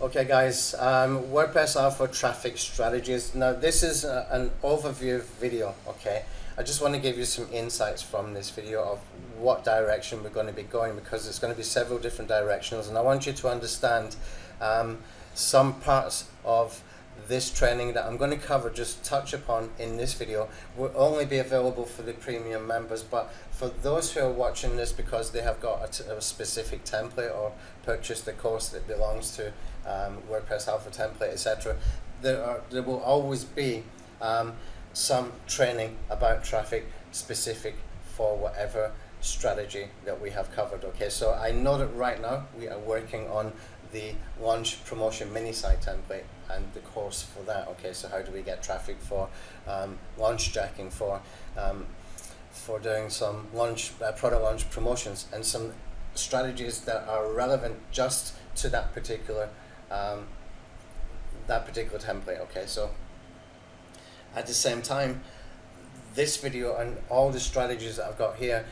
Okay guys, WordPress Alpha traffic strategies. Now this is an overview video, okay? I just want to give you some insights from this video of what direction we're going to be going, because it's going to be several different directions, and I want you to understand some parts of this training that I'm going to cover, just touch upon in this video, will only be available for the premium members. But for those who are watching this because they have got a specific template or purchased the course that belongs to WordPress Alpha template, etc., there will always be some training about traffic specific for whatever strategy that we have covered. Okay, so I know that right now we are working on the launch promotion mini site template and the course for that. Okay, so how do we get traffic for launch jacking, for doing some launch product launch promotions, and some strategies that are relevant just to that particular template. Okay, so at the same time, this video and all the strategies that I've got here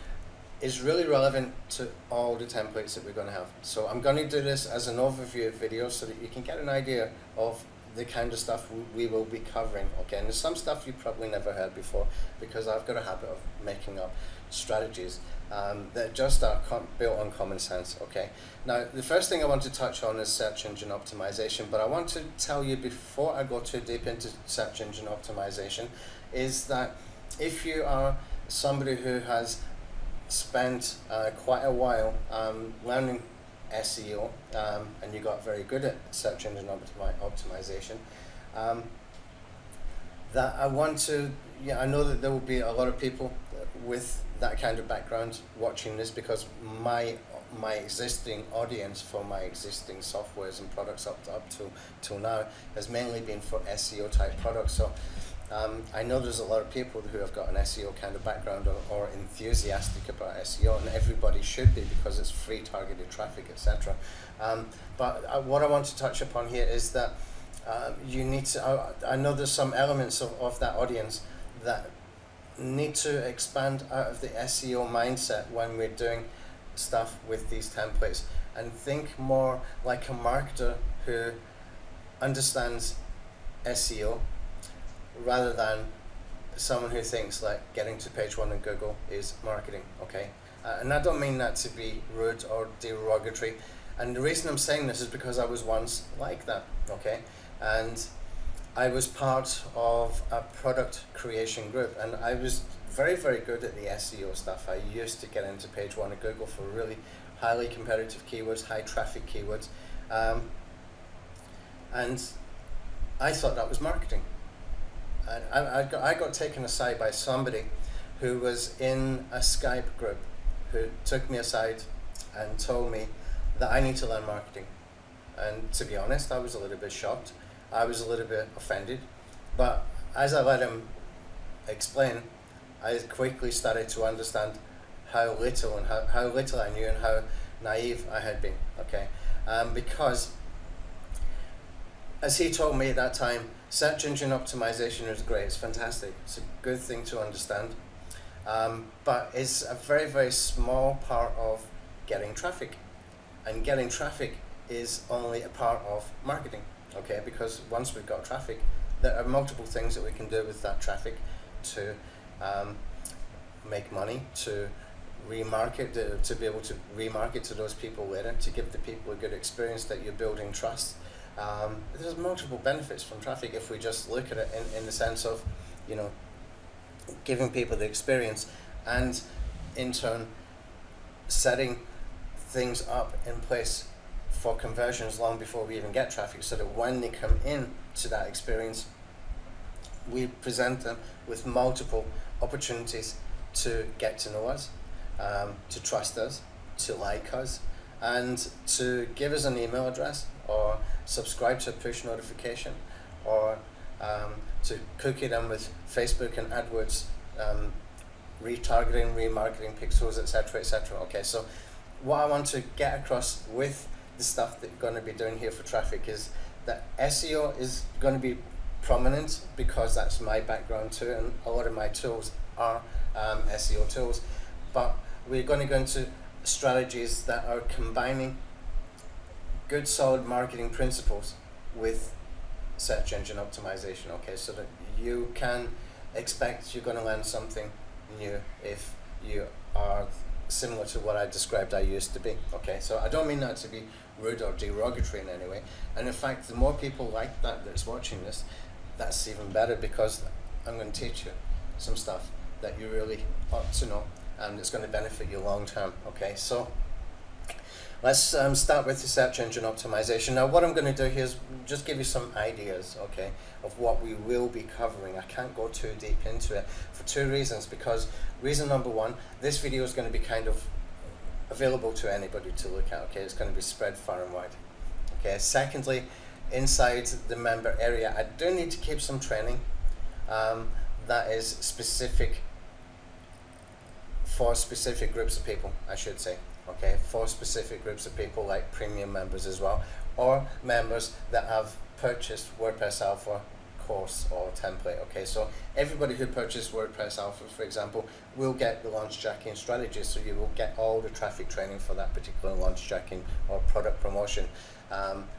is really relevant to all the templates that we're going to have. So I'm going to do this as an overview video so that you can get an idea of the kind of stuff we will be covering. Okay, and there's some stuff you probably never heard before, because I've got a habit of making up strategies that just are built on common sense. Okay, now the first thing I want to touch on is search engine optimization, but I want to tell you before I go too deep into search engine optimization is that if you are somebody who has spent quite a while learning SEO and you got very good at search engine optimization, that I want to, I know that there will be a lot of people with that kind of background watching this, because my existing audience for my existing softwares and products up till now has mainly been for SEO type products. So I know there's a lot of people who have got an SEO kind of background or enthusiastic about SEO, and everybody should be, because it's free targeted traffic, etc. But what I want to touch upon here is that you need to, I know there's some elements of that audience that need to expand out of the SEO mindset when we're doing stuff with these templates, and think more like a marketer who understands SEO, rather than someone who thinks like getting to page 1 in Google is marketing. Okay, and I don't mean that to be rude or derogatory, and the reason I'm saying this is because I was once like that. Okay, and I was part of a product creation group, and I was very good at the SEO stuff. I used to get into page 1 of Google for really highly competitive keywords, high traffic keywords, and I thought that was marketing. And I got taken aside by somebody who was in a Skype group, who took me aside and told me that I need to learn marketing. And to be honest, I was a little bit shocked. I was a little bit offended. But as I let him explain, I quickly started to understand how little I knew and how naive I had been. Okay, because as he told me at that time, search engine optimization is great, it's fantastic, it's a good thing to understand, but it's a very small part of getting traffic, and getting traffic is only a part of marketing. Okay, because once we've got traffic, there are multiple things that we can do with that traffic to make money, to remarket, to be able to remarket to those people later, to give the people a good experience, that you're building trust. There's multiple benefits from traffic if we just look at it in the sense of, giving people the experience, and in turn setting things up in place for conversions long before we even get traffic, so that when they come in to that experience, we present them with multiple opportunities to get to know us, to trust us, to like us, and to give us an email address, or subscribe to a push notification, or to cookie them with Facebook and AdWords retargeting, remarketing pixels, etc., etc. Okay, so what I want to get across with the stuff that you're going to be doing here for traffic is that SEO is going to be prominent, because that's my background too, and a lot of my tools are SEO tools, but we're going to go into strategies that are combining good solid marketing principles with search engine optimization, okay, so that you can expect you're going to learn something new if you are similar to what I described I used to be, okay. So I don't mean that to be rude or derogatory in any way, and in fact the more people like that that's watching this, that's even better, because I'm going to teach you some stuff that you really ought to know, and it's going to benefit you long term, okay. So let's start with the search engine optimization. Now what I'm going to do here is just give you some ideas, okay, of what we will be covering. I can't go too deep into it for two reasons, because reason number one, this video is going to be kind of available to anybody to look at, okay, it's going to be spread far and wide, okay. Secondly, inside the member area, I do need to keep some training that is specific for specific groups of people, I should say, okay, for specific groups of people like premium members as well, or members that have purchased WordPress Alpha course or template, okay. So everybody who purchased WordPress Alpha, for example, will get the launch jacking strategy, so you will get all the traffic training for that particular launch jacking or product promotion,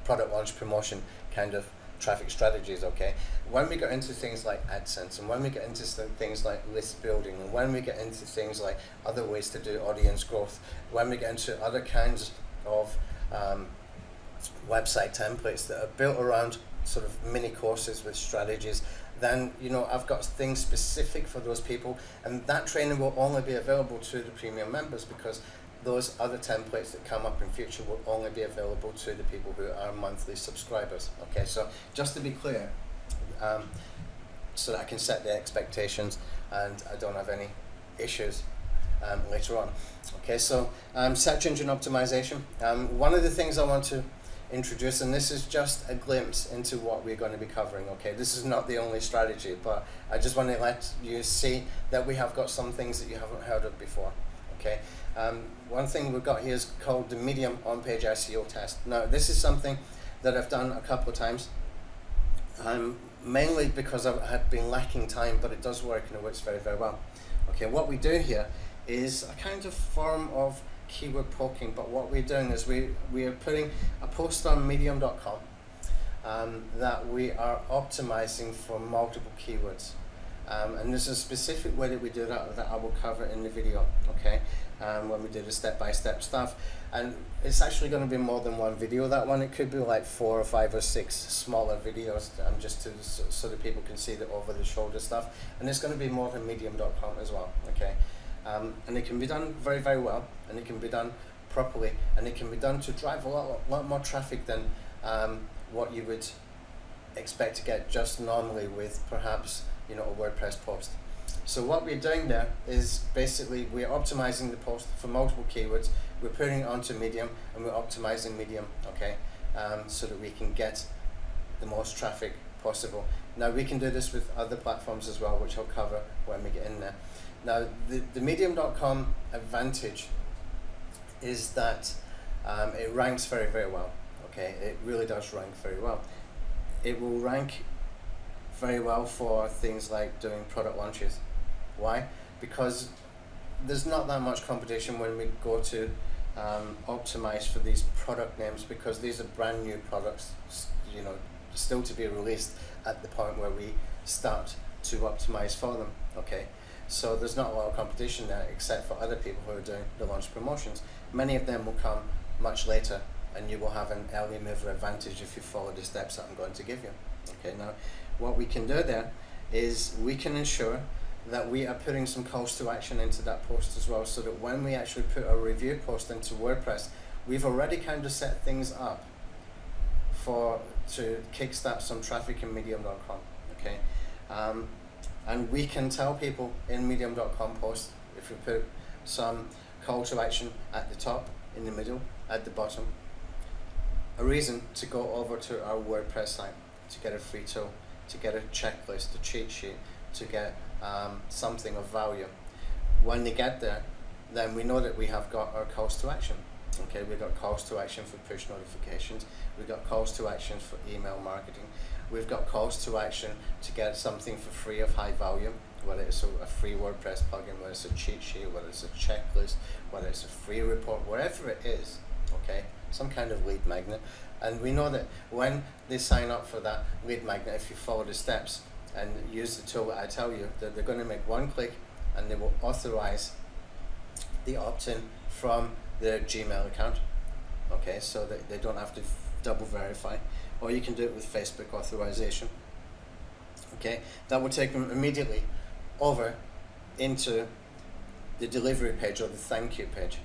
product launch promotion kind of traffic strategies, okay. When we get into things like AdSense, and when we get into things like list building, and when we get into things like other ways to do audience growth, when we get into other kinds of website templates that are built around sort of mini courses with strategies, then you know I've got things specific for those people, and that training will only be available to the premium members, because those other templates that come up in future will only be available to the people who are monthly subscribers, okay. So just to be clear, so that I can set the expectations and I don't have any issues later on, okay. So search engine optimization, one of the things I want to introduce, and this is just a glimpse into what we're going to be covering, okay. This is not the only strategy, but I just want to let you see that we have got some things that you haven't heard of before, okay. One thing we've got here is called the medium on-page SEO test. Now this is something that I've done a couple of times, mainly because I had been lacking time, but it does work and it works very, very well, okay. What we do here is a kind of form of keyword poking, but what we're doing is we are putting a post on medium.com that we are optimizing for multiple keywords, and there's a specific way that we do that I will cover in the video, okay, when we do the step-by-step stuff. And it's actually going to be more than one video, that one. It could be like 4 or 5 or 6 smaller videos, just to so that people can see the over-the-shoulder stuff, and it's going to be more than medium.com as well, okay. And it can be done very, very well, and it can be done properly, and it can be done to drive a lot more traffic than what you would expect to get just normally with perhaps, you know, a WordPress post. So what we're doing there is basically we're optimizing the post for multiple keywords, we're putting it onto Medium, and we're optimizing Medium, okay, so that we can get the most traffic possible. Now we can do this with other platforms as well, which I'll cover when we get in there. Now the medium.com advantage is that it ranks very, very well, okay. It really does rank very well. It will rank very well for things like doing product launches. Why? Because there's not that much competition when we go to optimize for these product names, because these are brand new products, you know, still to be released at the point where we start to optimize for them, okay. So there's not a lot of competition there, except for other people who are doing the launch promotions. Many of them will come much later, and you will have an early mover advantage if you follow the steps that I'm going to give you, okay. Now what we can do there is we can ensure that we are putting some calls to action into that post as well, so that when we actually put a review post into WordPress, we've already kind of set things up to kickstart some traffic in medium.com, okay. And we can tell people in medium.com post, if we put some call to action at the top, in the middle, at the bottom, a reason to go over to our WordPress site to get a free tool, to get a checklist, a cheat sheet, to get something of value. When they get there, then we know that we have got our calls to action. Okay, we've got calls to action for push notifications, we've got calls to action for email marketing, we've got calls to action to get something for free of high value, whether it's a free WordPress plugin, whether it's a cheat sheet, whether it's a checklist, whether it's a free report, whatever it is, okay, some kind of lead magnet. And we know that when they sign up for that lead magnet, if you follow the steps and use the tool that I tell you, that they're going to make one click and they will authorize the opt-in from their Gmail account. Okay, so that they don't have to double verify, or you can do it with Facebook authorization. Okay, that will take them immediately over into the delivery page or the thank you page,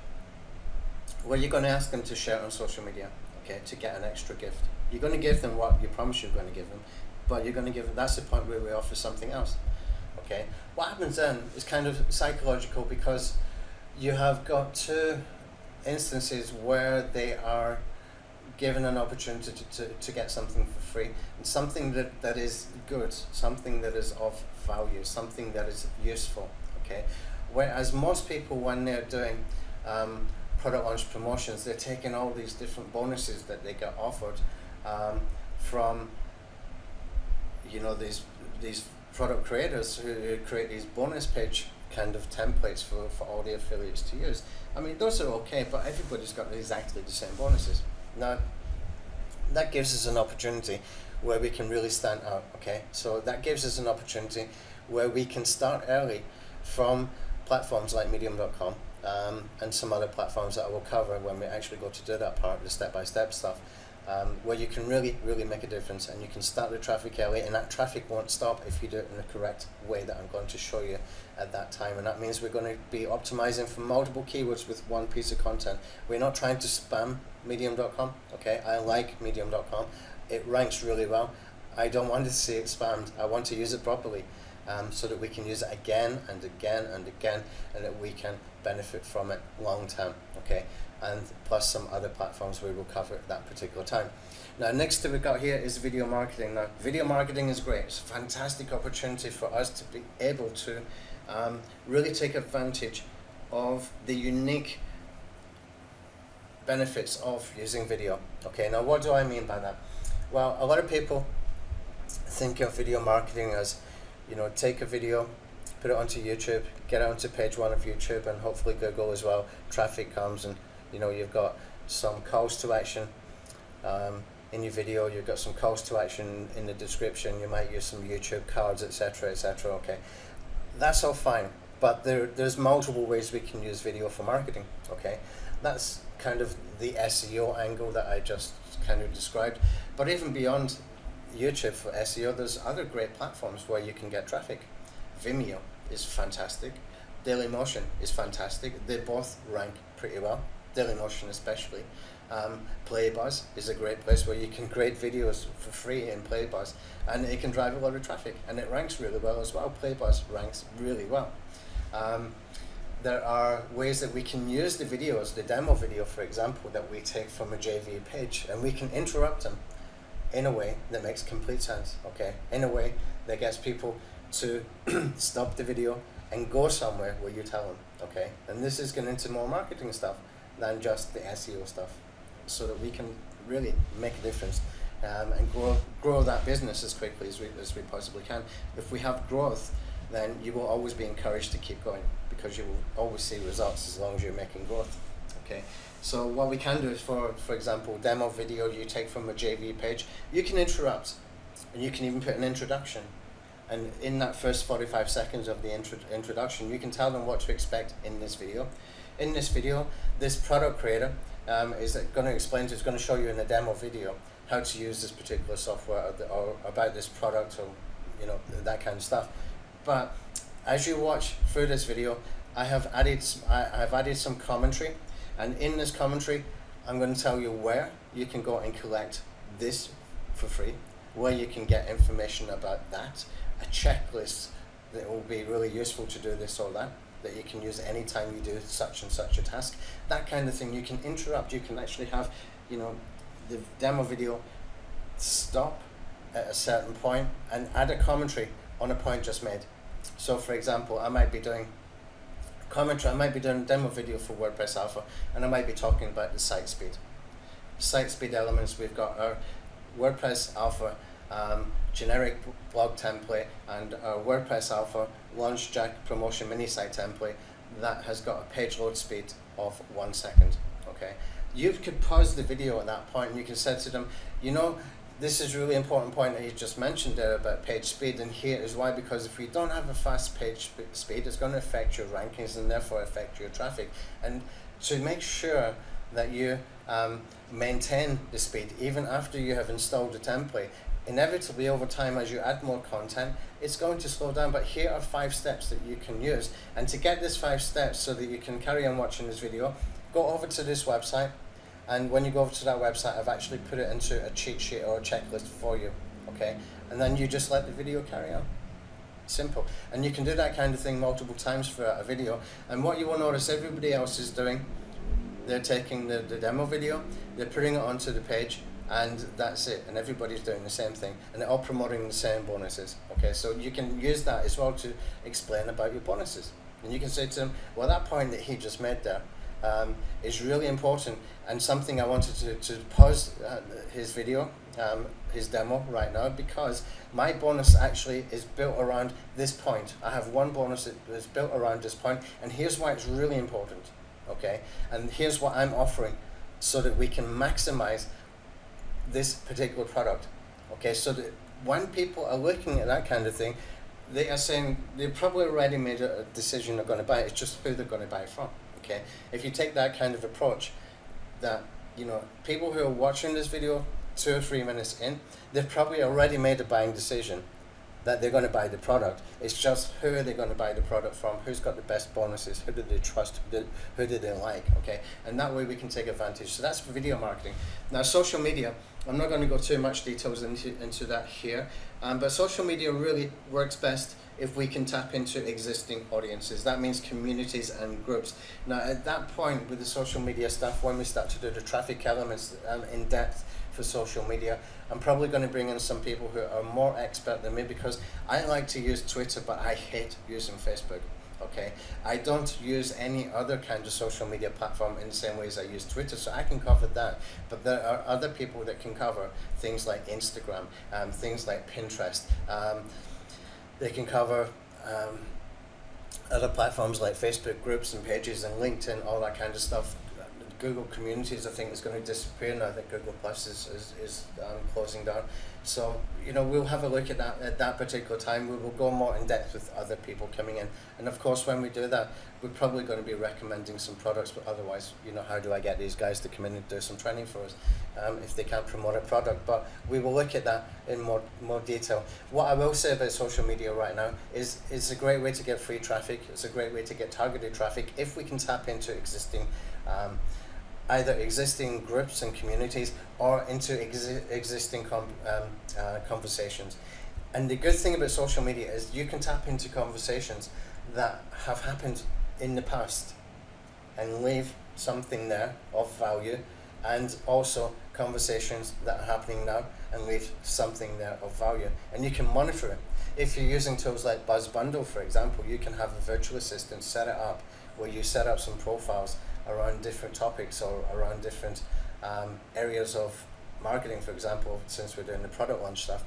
where you're going to ask them to share on social media, okay, to get an extra gift. You're going to give them what you promise you're going to give them, but you're going to give them, that's the point where we offer something else. Okay, what happens then is kind of psychological, because you have got two instances where they are given an opportunity to get something for free, and something that is good, something that is of value, something that is useful. Okay, whereas most people, when they're doing product launch promotions, they're taking all these different bonuses that they get offered from, you know, these product creators who create these bonus page kind of templates for all the affiliates to use. I mean, those are okay, but everybody's got exactly the same bonuses. Now, that gives us an opportunity where we can really stand out, okay? So that gives us an opportunity where we can start early from platforms like medium.com and some other platforms that I will cover when we actually go to do that part, the step-by-step stuff, where you can really make a difference, and you can start the traffic early, and that traffic won't stop if you do it in the correct way that I'm going to show you at that time. And that means we're going to be optimizing for multiple keywords with one piece of content. We're not trying to spam medium.com, okay? I like medium.com. It ranks really well. I don't want to see it spammed. I want to use it properly, so that we can use it again and again and again, and that we can benefit from it long term, okay? And plus some other platforms we will cover at that particular time. Now, next thing we've got here is video marketing. Now, video marketing is great. It's a fantastic opportunity for us to be able to really take advantage of the unique benefits of using video. Okay, now what do I mean by that? Well, a lot of people think of video marketing as, you know, take a video, put it onto YouTube, get it onto page 1 of YouTube, and hopefully Google as well. Traffic comes, and you know, you've got some calls to action in your video, you've got some calls to action in the description, you might use some YouTube cards, etc, etc. Okay, that's all fine, but there's multiple ways we can use video for marketing. Okay, that's kind of the SEO angle that I just kind of described. But even beyond YouTube for SEO, there's other great platforms where you can get traffic. Vimeo is fantastic. Dailymotion is fantastic. They both rank pretty well, Dailymotion especially. Playbuzz is a great place where you can create videos for free in Playbuzz, and it can drive a lot of traffic, and it ranks really well as well. Playbuzz ranks really well. There are ways that we can use the videos, the demo video for example, that we take from a JV page, and we can interrupt them in a way that makes complete sense, okay? In a way that gets people to stop the video and go somewhere where you tell them, okay? And this is getting into more marketing stuff than just the SEO stuff, so that we can really make a difference and grow that business as quickly as we possibly can. If we have growth, then you will always be encouraged to keep going, because you will always see results as long as you're making growth. Okay, so what we can do is, for example, demo video you take from a JV page, you can interrupt, and you can even put an introduction. And in that first 45 seconds of the introduction, you can tell them what to expect in this video. In this video, this product creator is going to explain to, is going to show you in the demo video how to use this particular software, or about this product, or you know, that kind of stuff. But as you watch through this video, I have added some commentary, and in this commentary, I'm going to tell you where you can go and collect this for free, where you can get information about that, a checklist that will be really useful to do this or that you can use anytime you do such and such a task, that kind of thing. You can interrupt, you can actually have, you know, the demo video stop at a certain point and add a commentary on a point just made. So for example, I might be doing commentary, I might be doing a demo video for WordPress Alpha, and I might be talking about the site speed. Site speed elements, we've got our WordPress Alpha generic blog template and our WordPress Alpha Launch Jack Promotion Mini Site template that has got a page load speed of 1 second. Okay, you could pause the video at that point and you can say to them, you know, this is a really important point that you just mentioned there about page speed, and here is why, because if we don't have a fast page speed, it's going to affect your rankings and therefore affect your traffic. And to make sure that you maintain the speed even after you have installed the template, inevitably over time as you add more content, it's going to slow down. But here are 5 steps that you can use, and to get this 5 steps so that you can carry on watching this video, go over to this website. And when you go over to that website, I've actually put it into a cheat sheet or a checklist for you, okay? And then you just let the video carry on. Simple. And you can do that kind of thing multiple times throughout a video. And what you will notice everybody else is doing, they're taking the demo video, they're putting it onto the page, and that's it. And everybody's doing the same thing. And they're all promoting the same bonuses, okay? So you can use that as well to explain about your bonuses. And you can say to them, well, that point that he just made there, is really important, and something I wanted to pause his video, his demo right now, because my bonus actually is built around this point. I have one bonus that is built around this point, and here's why it's really important, okay? And here's what I'm offering so that we can maximize this particular product, okay? So that when people are looking at that kind of thing, they are saying they've probably already made a decision they're going to buy it. It's just who they're going to buy it from. Okay, if you take that kind of approach, that, you know, people who are watching this video 2 or 3 minutes in, they've probably already made a buying decision that they're going to buy the product. It's just who are they going to buy the product from, who's got the best bonuses, who do they trust, who do they like, okay? And that way we can take advantage. So that's for video marketing. Now social media, I'm not going to go too much details into that here, but social media really works best if we can tap into existing audiences. That means communities and groups. Now at that point with the social media stuff, when we start to do the traffic elements in depth for social media, I'm probably going to bring in some people who are more expert than me, because I like to use Twitter, but I hate using Facebook. Okay, I don't use any other kind of social media platform in the same way as I use Twitter, so I can cover that. But there are other people that can cover things like Instagram, things like Pinterest. They can cover other platforms like Facebook groups and pages and LinkedIn, all that kind of stuff. Google Communities, I think, is going to disappear now that Google Plus is closing down. So, you know, we'll have a look at that at that particular time. We will go more in depth with other people coming in. And of course, when we do that, we're probably going to be recommending some products, but otherwise, you know, how do I get these guys to come in and do some training for us if they can't promote a product? But we will look at that in more detail. What I will say about social media right now is it's a great way to get free traffic. It's a great way to get targeted traffic if we can tap into existing either existing groups and communities or into existing conversations. And the good thing about social media is you can tap into conversations that have happened in the past and leave something there of value, and also conversations that are happening now and leave something there of value. And you can monitor it. If you're using tools like BuzzBundle, for example, you can have a virtual assistant set it up where you set up some profiles around different topics or around different areas of marketing, for example, since we're doing the product launch stuff,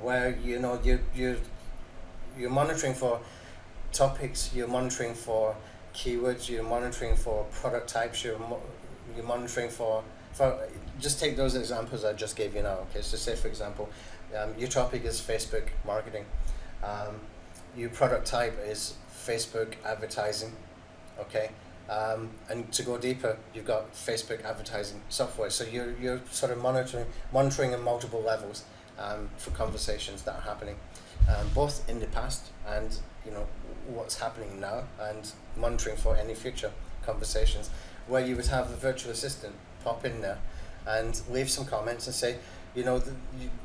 where, you know, you're monitoring for topics, you're monitoring for keywords, you're monitoring for product types, you're monitoring for just take those examples I just gave you now. Okay, so say for example, your topic is Facebook marketing, your product type is Facebook advertising. Okay, and to go deeper, you've got Facebook advertising software. So you're sort of monitoring on multiple levels for conversations that are happening, both in the past and, you know, what's happening now, and monitoring for any future conversations, where you would have a virtual assistant pop in there and leave some comments and say, you know,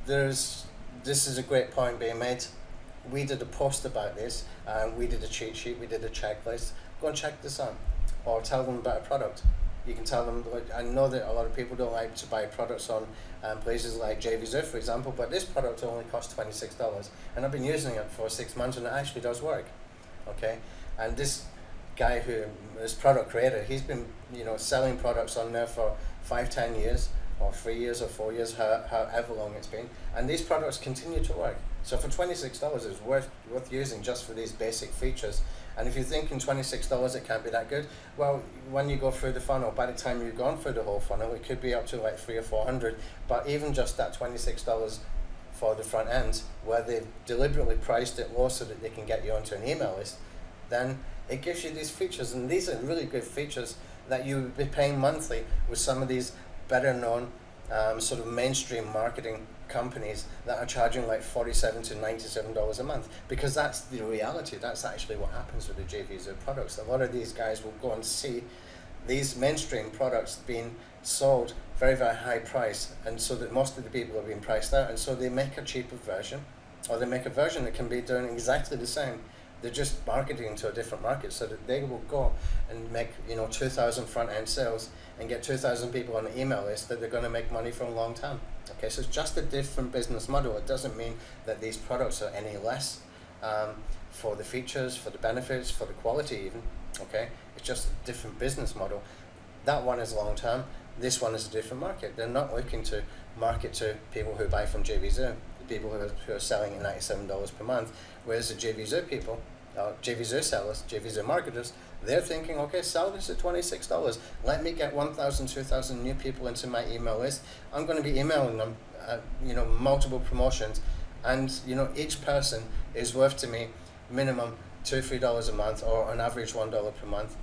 this is a great point being made. We did a post about this, we did a cheat sheet, we did a checklist. Go and check this out, or tell them about a product. You can tell them, like, I know that a lot of people don't like to buy products on places like JVZoo, for example, but this product only costs $26, and I've been using it for 6 months, and it actually does work. Okay, and this guy who is product creator, he's been, you know, selling products on there for 5-10 years, or 3 years or 4 years, however long it's been, and these products continue to work. So for $26, it's worth using just for these basic features. And if you're thinking $26, it can't be that good. Well, when you go through the funnel, by the time you've gone through the whole funnel, it could be up to like 300 or 400. But even just that $26 for the front end, where they've deliberately priced it low so that they can get you onto an email list, then it gives you these features. And these are really good features that you would be paying monthly with some of these better known sort of mainstream marketing companies that are charging like $47 to $97 a month, because that's the reality. That's actually what happens with the JVZoo products. A lot of these guys will go and see these mainstream products being sold very, very high price, and so that most of the people are being priced out, and so they make a cheaper version, or they make a version that can be doing exactly the same. They're just marketing to a different market, so that they will go and make 2,000 front end sales and get 2,000 people on the email list that they're going to make money from a long time. Okay, so it's just a different business model. It doesn't mean that these products are any less for the features, for the benefits, for the quality even. Okay, it's just a different business model. That one is long term. This one is a different market. They're not looking to market to people who buy from JVZoo, the people who are selling at $97 per month, whereas the JVZoo people, JVZoo sellers, JVZoo marketers, they're thinking, okay, sell this at $26. Let me get 1,000, 2,000 new people into my email list. I'm going to be emailing them, multiple promotions, and each person is worth to me minimum $2, $3 a month, or on average $1 per month.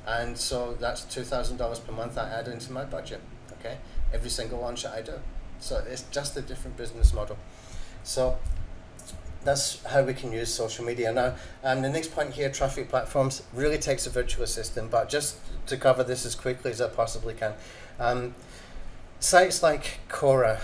And so that's $2,000 per month I add into my budget. Okay, every single launch that I do. So it's just a different business model. So that's how we can use social media. Now, the next point here, traffic platforms, really takes a virtual assistant, but just to cover this as quickly as I possibly can. Sites like Quora,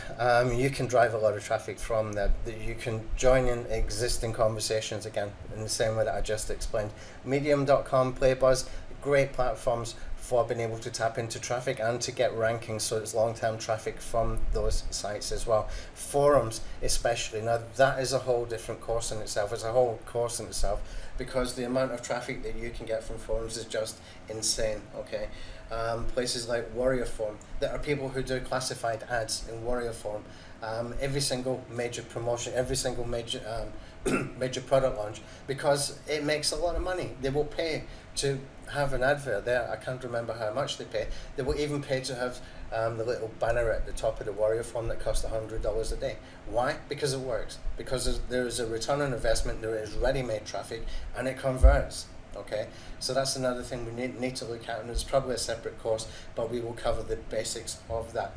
you can drive a lot of traffic from there. You can join in existing conversations again, in the same way that I just explained. Medium.com, Playbuzz, great platforms for being able to tap into traffic and to get rankings, so it's long-term traffic from those sites as well. Forums especially, now that is a whole different course in itself. It's a whole course in itself, because the amount of traffic that you can get from forums is just insane. Okay, places like Warrior Forum, there are people who do classified ads in Warrior Forum. Every single major promotion, every single major major product launch, because it makes a lot of money. They will pay to have an advert there. I can't remember how much they pay. They will even pay to have the little banner at the top of the Warrior Form that costs $100 a day. Why? Because it works. Because there is a return on investment, there is ready-made traffic, and it converts. Okay, so that's another thing we need to look at, and it's probably a separate course, but we will cover the basics of that.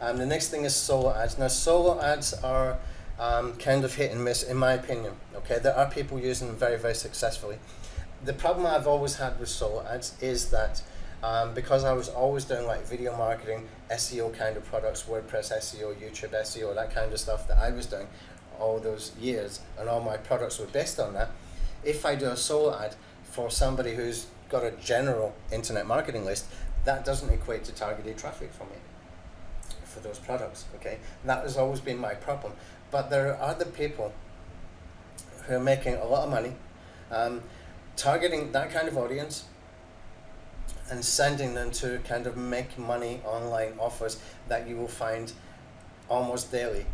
The next thing is solo ads. Now, solo ads are kind of hit and miss, in my opinion. Okay, there are people using them very, very successfully. The problem I've always had with solo ads is that because I was always doing like video marketing, SEO kind of products, WordPress SEO, YouTube SEO, that kind of stuff that I was doing all those years, and all my products were based on that. If I do a solo ad for somebody who's got a general internet marketing list, that doesn't equate to targeted traffic for me for those products. Okay, that has always been my problem. But there are other people who are making a lot of money targeting that kind of audience and sending them to kind of make money online offers that you will find almost daily,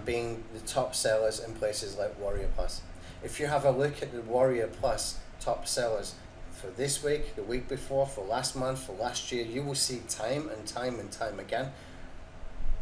being the top sellers in places like Warrior Plus. If you have a look at the Warrior Plus top sellers for this week, the week before, for last month, for last year, you will see time and time and time again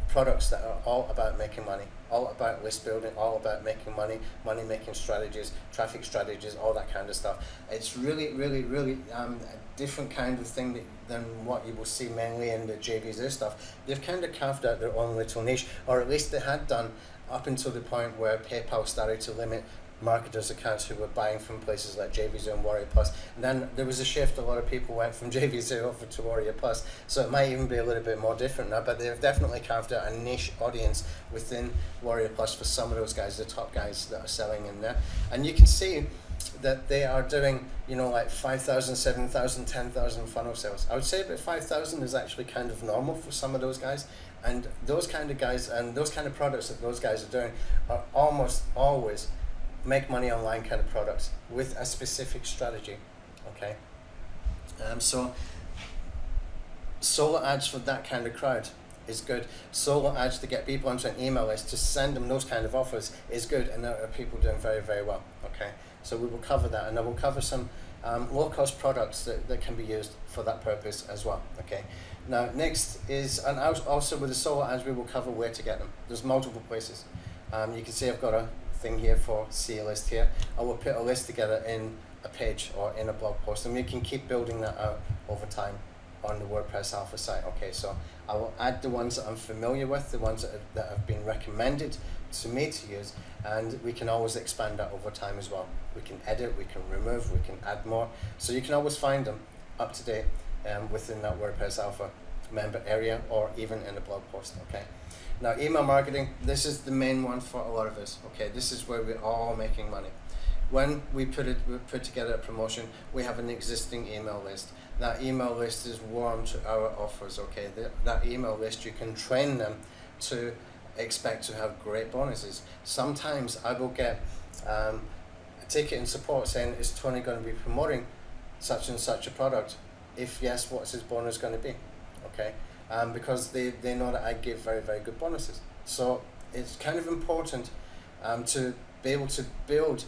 products that are all about making money, all about list building, all about making money, money making strategies, traffic strategies, all that kind of stuff. It's really, really, really a different kind of thing than what you will see mainly in the JVZoo stuff. They've kind of carved out their own little niche, or at least they had done up until the point where PayPal started to limit marketers' accounts who were buying from places like JVZoo and Warrior Plus. And then there was a shift, a lot of people went from JVZoo over to Warrior Plus, so it might even be a little bit more different now, but they've definitely carved out a niche audience within Warrior Plus for some of those guys, the top guys that are selling in there. And you can see that they are doing, like 5,000, 7,000, 10,000 funnel sales. I would say about 5,000 is actually kind of normal for some of those guys. And those kind of guys and those kind of products that those guys are doing are almost always make money online kind of products with a specific strategy. Okay, so solo ads for that kind of crowd is good. Solo ads to get people onto an email list, to send them those kind of offers, is good, and there are people doing very, very well. Okay, so we will cover that, and I will cover some low-cost products that can be used for that purpose as well. Okay. Now, next is, and also with the solo ads, we will cover where to get them. There's multiple places. You can see I've got a thing here for see a list here. I will put a list together in a page or in a blog post, and we can keep building that out over time on the WordPress Alpha site. Okay, so I will add the ones that I'm familiar with, the ones that have been recommended to me to use, and we can always expand that over time as well. We can edit, we can remove, we can add more, so you can always find them up to date within that WordPress Alpha member area or even in a blog post. Okay. Now, email marketing, this is the main one for a lot of us. Okay, this is where we're all making money. When we put together a promotion, we have an existing email list. That email list is warm to our offers. Okay, that email list, you can train them to expect to have great bonuses. Sometimes I will get a ticket in support saying, is Tony going to be promoting such and such a product? If yes, what's his bonus going to be? Okay, because they know that I give very, very good bonuses. So it's kind of important to be able to build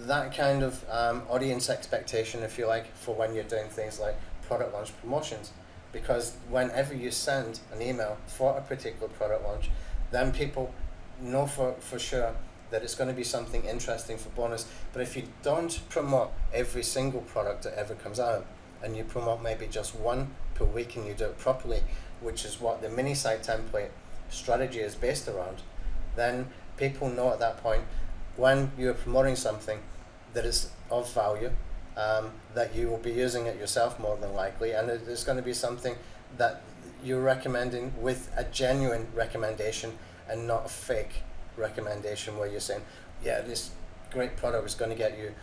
that kind of audience expectation, if you like, for when you're doing things like product launch promotions. Because whenever you send an email for a particular product launch, then people know for sure that it's going to be something interesting for bonus. But if you don't promote every single product that ever comes out, and you promote maybe just one per week and you do it properly, which is what the mini site template strategy is based around, then people know at that point when you're promoting something that is of value, that you will be using it yourself more than likely, and it's going to be something that you're recommending with a genuine recommendation and not a fake recommendation where you're saying, yeah, this great product is going to get you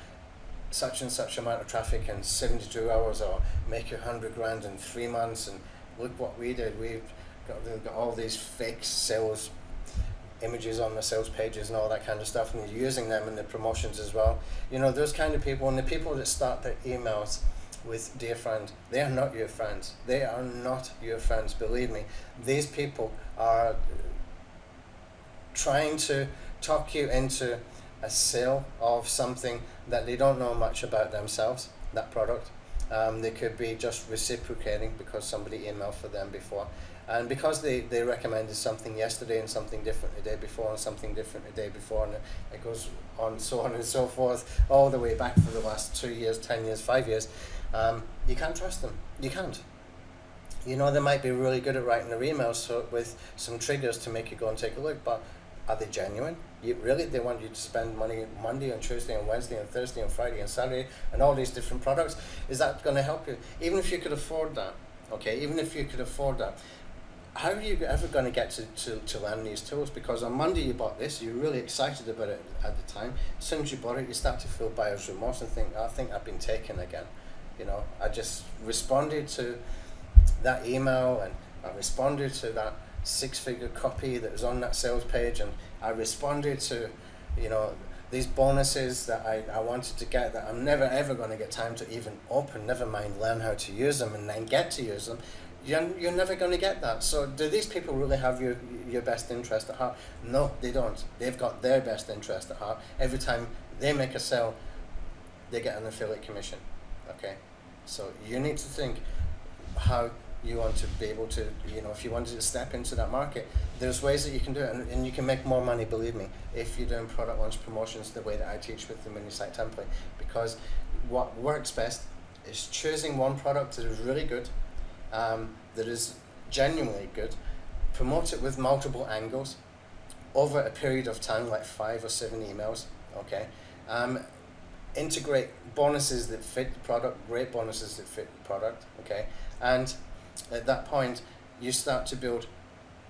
such and such amount of traffic in 72 hours, or make you 100 grand in 3 months, and look what we did. We've got all these fake sales images on the sales pages and all that kind of stuff, and you're using them in the promotions as well. You know, those kind of people, and the people that start their emails with dear friend, they are not your friends. They are not your friends, believe me. These people are trying to talk you into a sale of something that they don't know much about themselves, that product. They could be just reciprocating because somebody emailed for them before. And because they recommended something yesterday and something different the day before and something different the day before, and it goes on and so forth, all the way back for the last 2 years, 10 years, 5 years, you can't trust them. You can't. You know, they might be really good at writing their emails with some triggers to make you go and take a look, but are they genuine? They want you to spend money Monday and Tuesday and Wednesday and Thursday and Friday and Saturday and all these different products? Is that going to help you? Even if you could afford that, okay, even if you could afford that, how are you ever going to get to learn these tools? Because on Monday you bought this, you're really excited about it at the time. As soon as you bought it, you start to feel buyer's remorse and think, I think I've been taken again. You know, I just responded to that email, and I responded to that 6-figure copy that was on that sales page, and I responded to, you know, these bonuses that I wanted to get that I'm never ever going to get time to even open, never mind learn how to use them and then get to use them. You're never going to get that. So do these people really have your best interest at heart? No, they don't. They've got their best interest at heart. Every time they make a sale, they get an affiliate commission. Okay, so you need to think how you want to be able to, you know, if you wanted to step into that market, there's ways that you can do it, and you can make more money, believe me, if you're doing product launch promotions the way that I teach with the mini site template. Because what works best is choosing one product that is really good, that is genuinely good, promote it with multiple angles over a period of time, like 5 or 7 emails, okay? Integrate bonuses that fit the product, great bonuses that fit the product, okay? And at that point, you start to build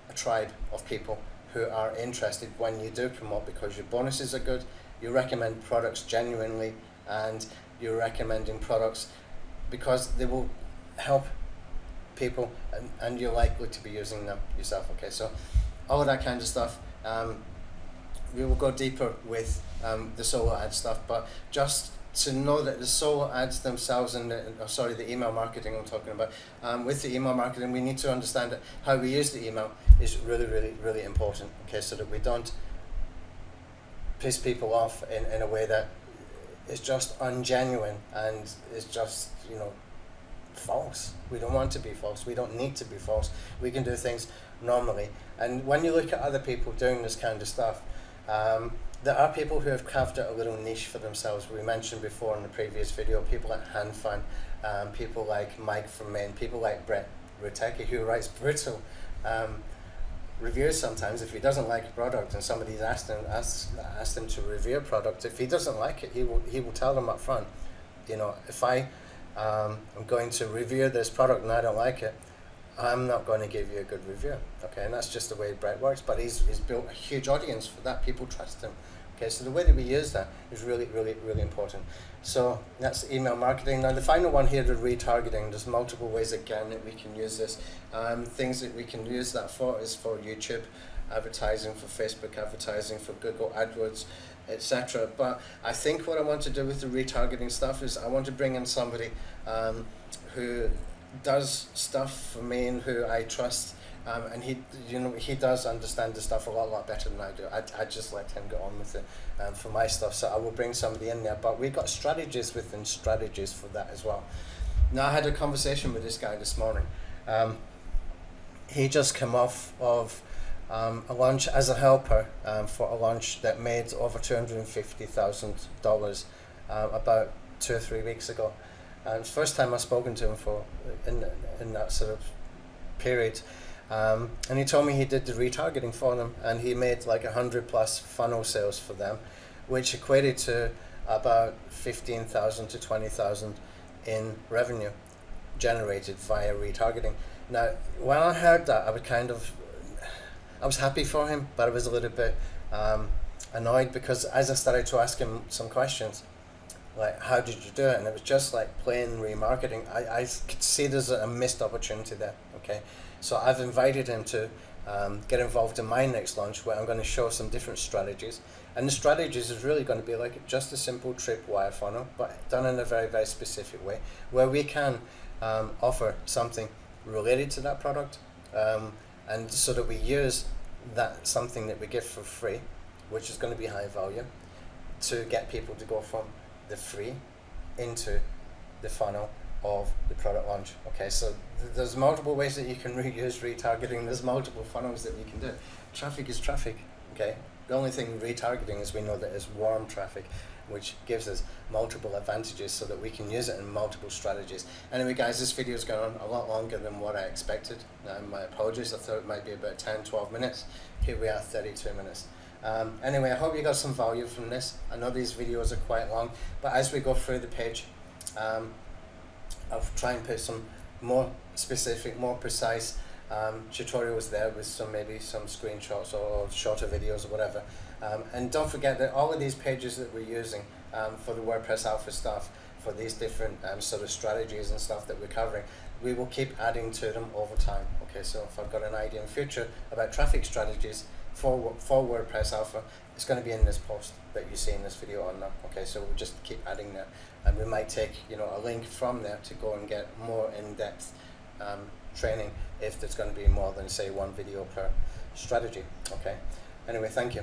a tribe of people who are interested when you do promote, because your bonuses are good, you recommend products genuinely, and you're recommending products because they will help people, and you're likely to be using them yourself. Okay, so all of that kind of stuff. We will go deeper with the solo ad stuff, but just to know that the solo ads themselves and the email marketing I'm talking about, with the email marketing, we need to understand that how we use the email is really, really, really important. Okay, so that we don't piss people off in a way that is just ungenuine and is just, you know, false. We don't want to be false. We don't need to be false. We can do things normally. And when you look at other people doing this kind of stuff, there are people who have carved out a little niche for themselves. We mentioned before in the previous video, people like HanFan, people like Mike from Maine, people like Brett Rutecki, who writes brutal reviews sometimes. If he doesn't like a product and somebody's asked him to review a product, if he doesn't like it, he will tell them up front, you know, if I'm going to review this product and I don't like it, I'm not going to give you a good review. Okay, and that's just the way Brett works. But he's built a huge audience for that. People trust him. Okay, so the way that we use that is really, really, really important. So that's email marketing. Now the final one here, the retargeting. There's multiple ways again that we can use this. Things that we can use that for is for YouTube advertising, for Facebook advertising, for Google AdWords, etc. But I think what I want to do with the retargeting stuff is I want to bring in somebody who does stuff for me and who I trust, and he does understand the stuff a lot better than I do. I just let him get on with it for my stuff, so I will bring somebody in there, but we've got strategies within strategies for that as well. Now I had a conversation with this guy this morning. He just came off of a launch as a helper for a launch that made over $250,000 about 2 or 3 weeks ago. It's the first time I've spoken to him in that sort of period. And he told me he did the retargeting for them, and he made like 100+ funnel sales for them, which equated to about 15,000 to 20,000 in revenue generated via retargeting. Now, when I heard that, I was happy for him, but I was a little bit annoyed, because as I started to ask him some questions, like, how did you do it? And it was just like plain remarketing. I could see there's a missed opportunity there, okay? So I've invited him to get involved in my next launch, where I'm going to show some different strategies. And the strategies is really going to be like just a simple tripwire funnel, but done in a very, very specific way, where we can offer something related to that product, and so that we use that something that we give for free, which is going to be high value, to get people to go from the free into the funnel of the product launch. Okay, so there's multiple ways that you can reuse retargeting. There's multiple funnels that you can do. Traffic is traffic. Okay, the only thing retargeting is we know that it's warm traffic, which gives us multiple advantages so that we can use it in multiple strategies. Anyway guys, this video is going on a lot longer than what I expected. My apologies, I thought it might be about 10-12 minutes. Here we are, 32 minutes. Anyway, I hope you got some value from this. I know these videos are quite long, but as we go through the page, I'll try and put some more specific, more precise tutorials there with maybe some screenshots or shorter videos or whatever. And don't forget that all of these pages that we're using for the WordPress Alpha stuff, for these different sort of strategies and stuff that we're covering, we will keep adding to them over time. Okay, so if I've got an idea in future about traffic strategies for WordPress Alpha, it's going to be in this post that you see in this video on now. Okay, so we'll just keep adding that, and we might take, you know, a link from there to go and get more in-depth training if there's going to be more than say one video per strategy. Okay, anyway, thank you.